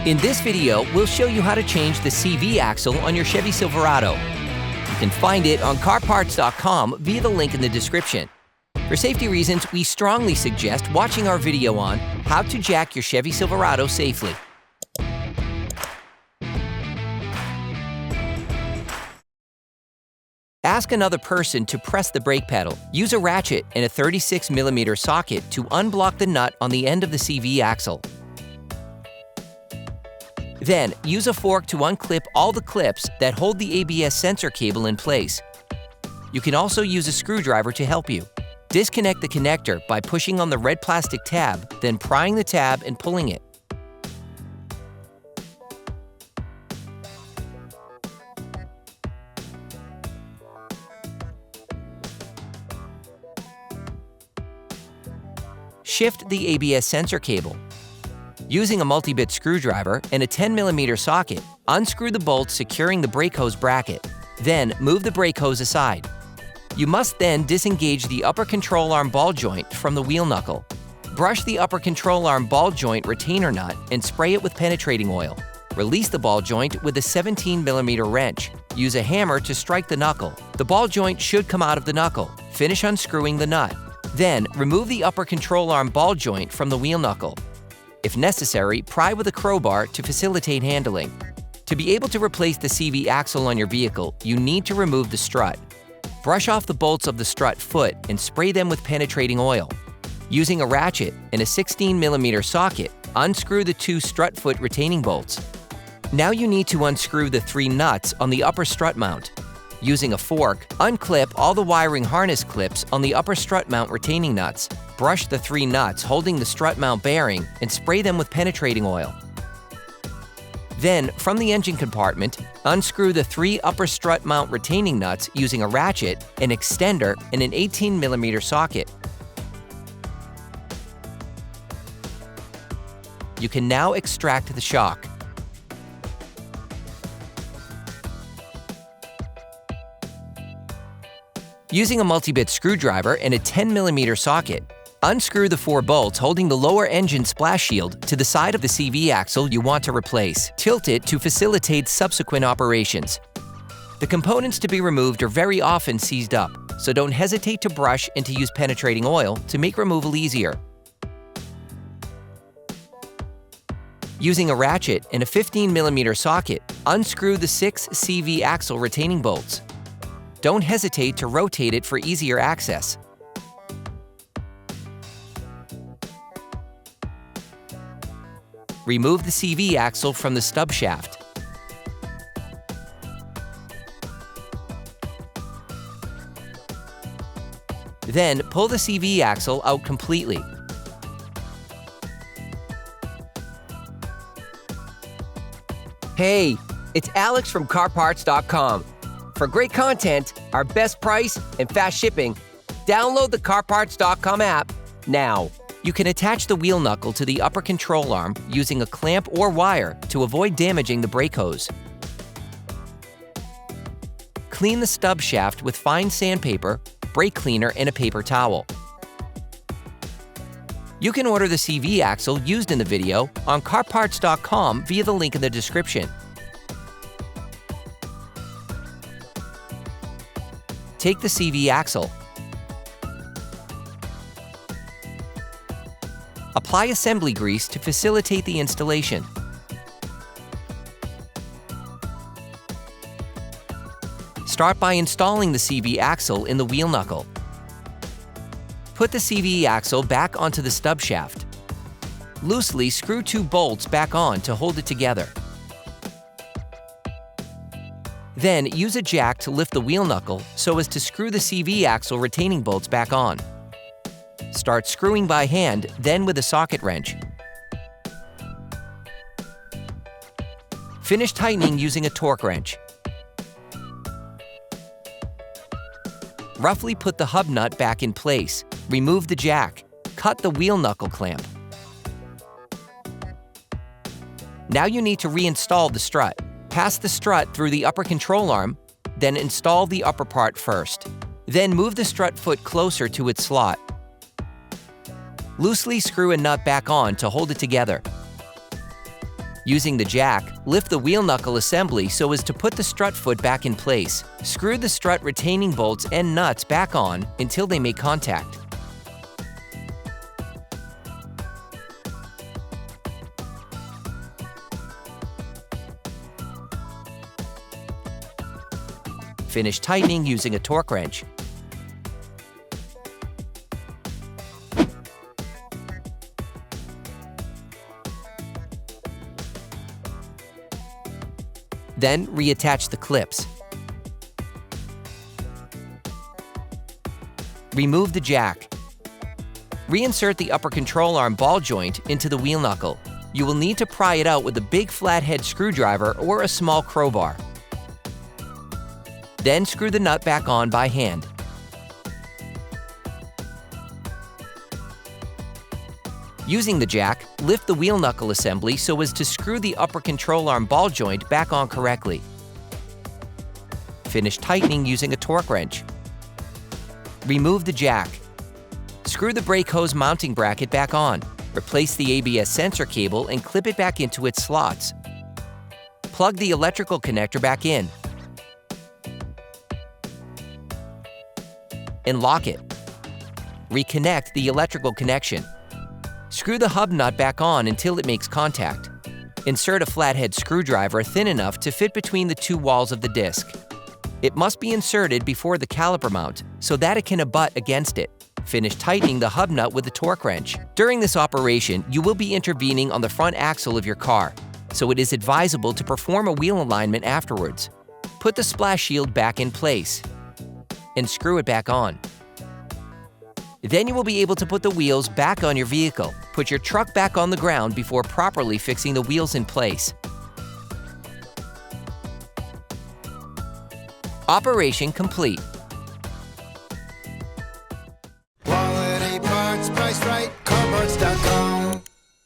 In this video, we'll show you how to change the CV axle on your Chevy Silverado. You can find it on CarParts.com via the link in the description. For safety reasons, we strongly suggest watching our video on how to jack your Chevy Silverado safely. Ask another person to press the brake pedal. Use a ratchet and a 36mm socket to unblock the nut on the end of the CV axle. Then, use a fork to unclip all the clips that hold the ABS sensor cable in place. You can also use a screwdriver to help you. Disconnect the connector by pushing on the red plastic tab, then prying the tab and pulling it. Shift the ABS sensor cable. Using a multi-bit screwdriver and a 10mm socket, unscrew the bolt securing the brake hose bracket. Then, move the brake hose aside. You must then disengage the upper control arm ball joint from the wheel knuckle. Brush the upper control arm ball joint retainer nut and spray it with penetrating oil. Release the ball joint with a 17mm wrench. Use a hammer to strike the knuckle. The ball joint should come out of the knuckle. Finish unscrewing the nut. Then, remove the upper control arm ball joint from the wheel knuckle. If necessary, pry with a crowbar to facilitate handling. To be able to replace the CV axle on your vehicle, you need to remove the strut. Brush off the bolts of the strut foot and spray them with penetrating oil. Using a ratchet and a 16mm socket, unscrew the two strut foot retaining bolts. Now you need to unscrew the 3 nuts on the upper strut mount. Using a fork, unclip all the wiring harness clips on the upper strut mount retaining nuts. Brush the 3 nuts holding the strut mount bearing and spray them with penetrating oil. Then, from the engine compartment, unscrew the 3 upper strut mount retaining nuts using a ratchet, an extender, and an 18mm socket. You can now extract the shock. Using a multi-bit screwdriver and a 10mm socket, unscrew the 4 bolts holding the lower engine splash shield to the side of the CV axle you want to replace. Tilt it to facilitate subsequent operations. The components to be removed are very often seized up, so don't hesitate to brush and to use penetrating oil to make removal easier. Using a ratchet and a 15mm socket, unscrew the 6 CV axle retaining bolts. Don't hesitate to rotate it for easier access. Remove the CV axle from the stub shaft. Then, pull the CV axle out completely. Hey, it's Alex from CarParts.com. For great content, our best price, and fast shipping, download the CarParts.com app now. You can attach the wheel knuckle to the upper control arm using a clamp or wire to avoid damaging the brake hose. Clean the stub shaft with fine sandpaper, brake cleaner, and a paper towel. You can order the CV axle used in the video on CarParts.com via the link in the description. Take the CV axle. Apply assembly grease to facilitate the installation. Start by installing the CV axle in the wheel knuckle. Put the CV axle back onto the stub shaft. Loosely screw 2 bolts back on to hold it together. Then, use a jack to lift the wheel knuckle so as to screw the CV axle retaining bolts back on. Start screwing by hand, then with a socket wrench. Finish tightening using a torque wrench. Roughly put the hub nut back in place. Remove the jack. Cut the wheel knuckle clamp. Now you need to reinstall the strut. Pass the strut through the upper control arm, then install the upper part first. Then move the strut foot closer to its slot. Loosely screw a nut back on to hold it together. Using the jack, lift the wheel knuckle assembly so as to put the strut foot back in place. Screw the strut retaining bolts and nuts back on until they make contact. Finish tightening using a torque wrench. Then reattach the clips. Remove the jack. Reinsert the upper control arm ball joint into the wheel knuckle. You will need to pry it out with a big flathead screwdriver or a small crowbar. Then screw the nut back on by hand. Using the jack, lift the wheel knuckle assembly so as to screw the upper control arm ball joint back on correctly. Finish tightening using a torque wrench. Remove the jack. Screw the brake hose mounting bracket back on. Replace the ABS sensor cable and clip it back into its slots. Plug the electrical connector back in. And lock it. Reconnect the electrical connection. Screw the hub nut back on until it makes contact. Insert a flathead screwdriver thin enough to fit between the two walls of the disc. It must be inserted before the caliper mount so that it can abut against it. Finish tightening the hub nut with a torque wrench. During this operation, you will be intervening on the front axle of your car, so it is advisable to perform a wheel alignment afterwards. Put the splash shield back in place and screw it back on. Then you will be able to put the wheels back on your vehicle. Put your truck back on the ground before properly fixing the wheels in place. Operation complete.